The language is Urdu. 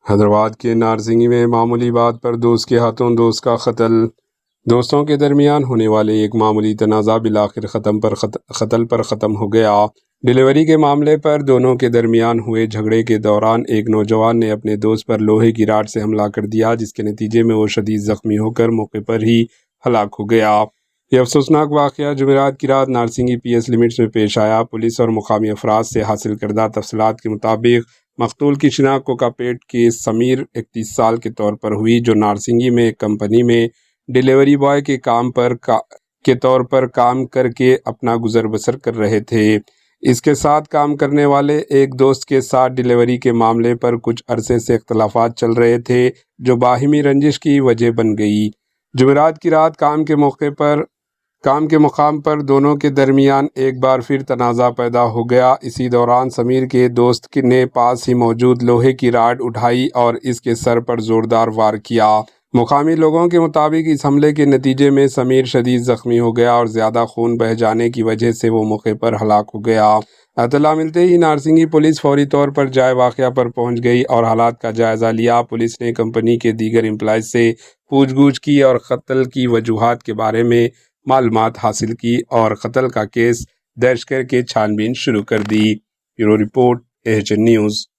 حیدرآباد کے نارسنگی میں معمولی بات پر دوست کے ہاتھوں دوست کا قتل۔ دوستوں کے درمیان ہونے والے ایک معمولی تنازع بالآخر قتل پر ختم ہو گیا۔ ڈیلیوری کے معاملے پر دونوں کے درمیان ہوئے جھگڑے کے دوران ایک نوجوان نے اپنے دوست پر لوہے کی راڈ سے حملہ کر دیا، جس کے نتیجے میں وہ شدید زخمی ہو کر موقع پر ہی ہلاک ہو گیا۔ یہ افسوسناک واقعہ جمعرات کی رات نارسنگی پی ایس لمٹس میں پیش آیا۔ پولیس اور مقامی افراد سے حاصل کردہ تفصیلات کے مطابق مقتول کی شناخت کوکاپیٹ کے سمیر 31 سال کے طور پر ہوئی، جو نارسنگی میں ایک کمپنی میں ڈیلیوری بوائے کے طور پر کام کر کے اپنا گزر بسر کر رہے تھے۔ اس کے ساتھ کام کرنے والے ایک دوست کے ساتھ ڈیلیوری کے معاملے پر کچھ عرصے سے اختلافات چل رہے تھے، جو باہمی رنجش کی وجہ بن گئی۔ جمعرات کی رات کام کے مقام پر دونوں کے درمیان ایک بار پھر تنازع پیدا ہو گیا۔ اسی دوران سمیر کے دوست نے پاس ہی موجود لوہے کی راڈ اٹھائی اور اس کے سر پر زوردار وار کیا۔ مقامی لوگوں کے مطابق اس حملے کے نتیجے میں سمیر شدید زخمی ہو گیا اور زیادہ خون بہہ جانے کی وجہ سے وہ موقع پر ہلاک ہو گیا۔ اطلاع ملتے ہی نارسنگی پولیس فوری طور پر جائے واقعہ پر پہنچ گئی اور حالات کا جائزہ لیا۔ پولیس نے کمپنی کے دیگر امپلائیز سے پوچھ گچھ کی اور قتل کی وجوہات کے بارے میں معلومات حاصل کی اور قتل کا کیس درج کر کے چھان بین شروع کر دی۔ Bureau report AHN news.